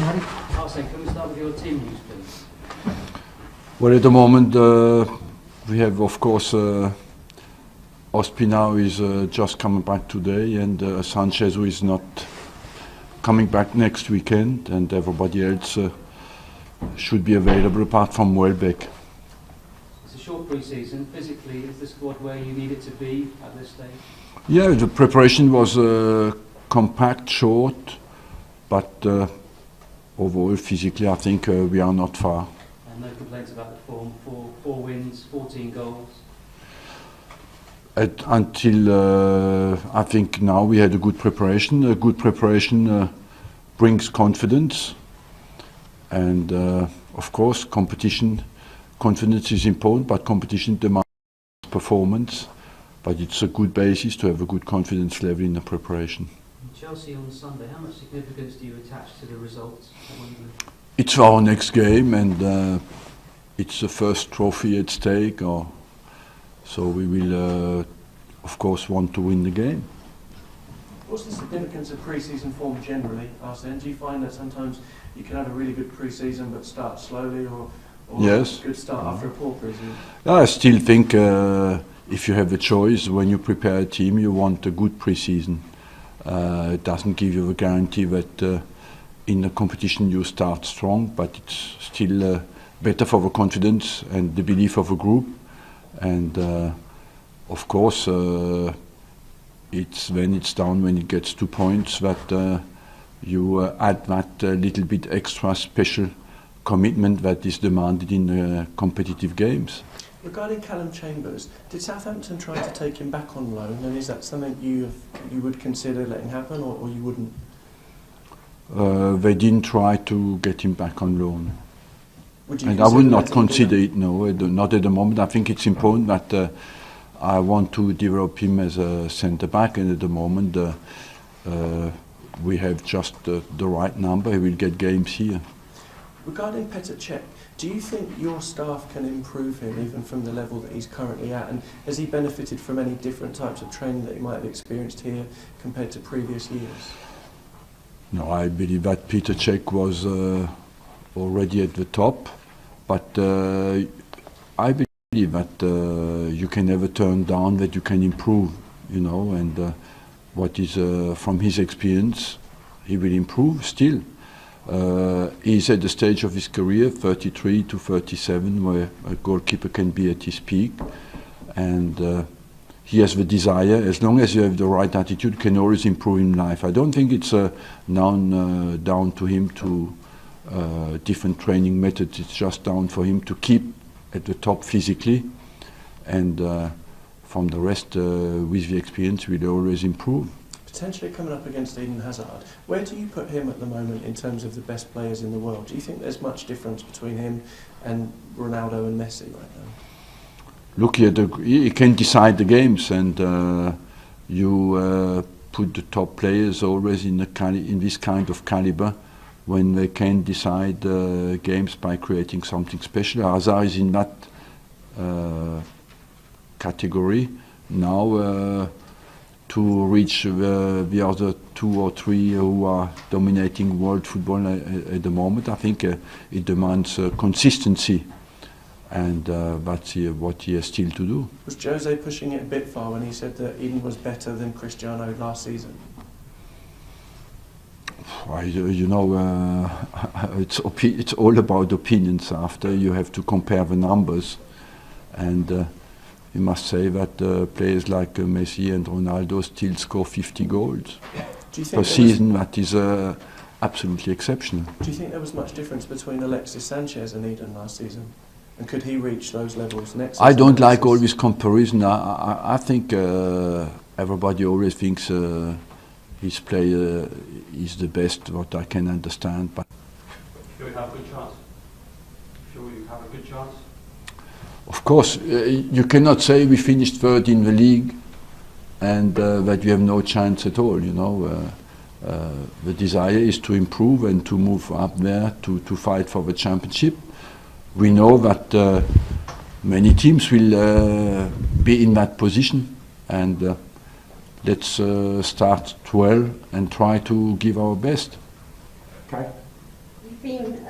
Arsene, can we start with your team news, please? Well, at the moment, we have, of course, Ospina, who is just coming back today, and Sanchez, who is not coming back next weekend, and everybody else should be available apart from Welbeck. It's a short pre-season. Physically, is the squad where you need it to be at this stage? Yeah, the preparation was compact, short, but overall, physically, I think we are not far. And no complaints about the form. Four wins, 14 goals. Until I think now we had a good preparation. A good preparation brings confidence, and of course, confidence is important, but competition demands performance. But it's a good basis to have a good confidence level in the preparation. Chelsea on Sunday, how much significance do you attach to the results? It's our next game, and it's the first trophy at stake. So we will, of course, want to win the game. What's the significance of pre-season form generally, Arsene? Do you find that sometimes you can have a really good pre-season but start slowly, or yes, a good start after a poor pre-season? I still think if you have the choice, when you prepare a team, you want a good pre-season. It doesn't give you a guarantee that in the competition you start strong, but it's still better for the confidence and the belief of a group. And of course, it's when it's down, when it gets 2 points, that you add that little bit extra special commitment that is demanded in competitive games. Regarding Callum Chambers, did Southampton try to take him back on loan, and is that something you would consider letting happen, or you wouldn't? They didn't try to get him back on loan. And I would not consider it, no, not at the moment. I think it's important that I want to develop him as a centre-back, and at the moment we have just the right number. He will get games here. Regarding Petr Cech, do you think your staff can improve him even from the level that he's currently at? And has he benefited from any different types of training that he might have experienced here compared to previous years? No, I believe that Petr Cech was already at the top, but I believe that you can never turn down that you can improve, you know, and what is from his experience, he will improve still. He's at the stage of his career, 33 to 37, where a goalkeeper can be at his peak, and he has the desire. As long as you have the right attitude, can always improve in life. I don't think it's down to him to different training methods. It's just down for him to keep at the top physically, and from the rest, with the experience, we'll always improve. Potentially coming up against Eden Hazard, where do you put him at the moment in terms of the best players in the world? Do you think there's much difference between him and Ronaldo and Messi right now? Look here, he can decide the games, and you put the top players always in this kind of caliber when they can decide games by creating something special. Hazard is in that category now. To reach the other 2 or 3 who are dominating world football at the moment, I think it demands consistency, and that's what he has still to do. Was Jose pushing it a bit far when he said that Eden was better than Cristiano last season? You know, it's all about opinions. After you have to compare the numbers, and you must say that players like Messi and Ronaldo still score 50 goals per season. That is absolutely exceptional. Do you think there was much difference between Alexis Sanchez and Eden last season? And could he reach those levels next season? I don't like all this comparison. I think everybody always thinks his player is the best, what I can understand. But Sure you have a good chance? Sure you have a good chance? Of course, you cannot say we finished third in the league and that we have no chance at all, you know. The desire is to improve and to move up there to fight for the championship. We know that many teams will be in that position, and let's start well and try to give our best. Okay. been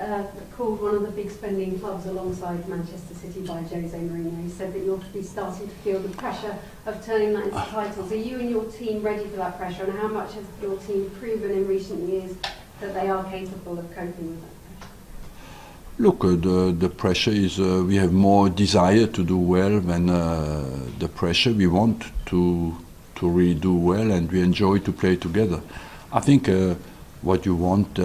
called one of the big spending clubs alongside Manchester City by Jose Mourinho. He said that you'll be starting to feel the pressure of turning that into titles. Are you and your team ready for that pressure, and how much has your team proven in recent years that they are capable of coping with that pressure? Look, the pressure is we have more desire to do well than the pressure. We want to really do well, and we enjoy to play together. I think what you want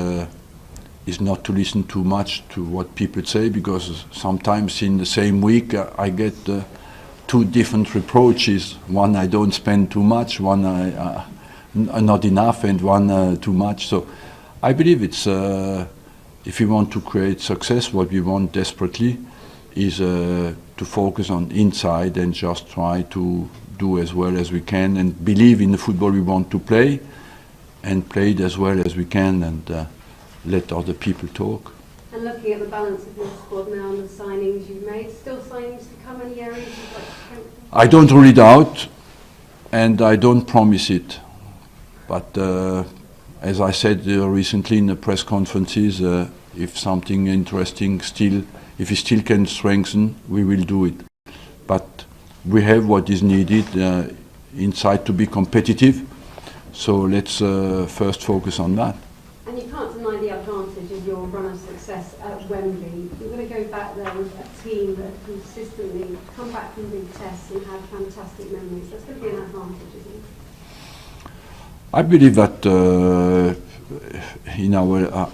is not to listen too much to what people say, because sometimes in the same week I get two different reproaches. One, I don't spend too much, one, I not enough, and one too much. So I believe it's if we want to create success, what we want desperately is to focus on inside and just try to do as well as we can, and believe in the football we want to play, and play it as well as we can, and let other people talk. And looking at the balance of your squad now and the signings you've made, still signings to come, any areas you'd like to strengthen? I don't rule it out, and I don't promise it. But as I said recently in the press conferences, if something interesting if we still can strengthen, we will do it. But we have what is needed inside to be competitive, so let's first focus on that. And you can't deny the advantage of your run of success at Wembley. You're going to go back there with a team that consistently come back from big tests and have fantastic memories. That's going to be an advantage, isn't it? I believe that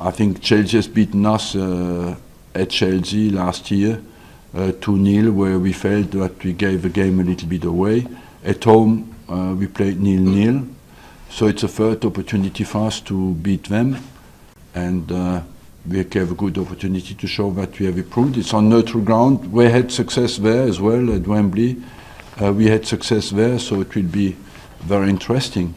I think Chelsea has beaten us at Chelsea last year 2-0, where we felt that we gave the game a little bit away. At home we played 0-0, so it's a third opportunity for us to beat them, and we have a good opportunity to show that we have improved. It's on neutral ground. We had success there as well at Wembley. We had success there, so it will be very interesting.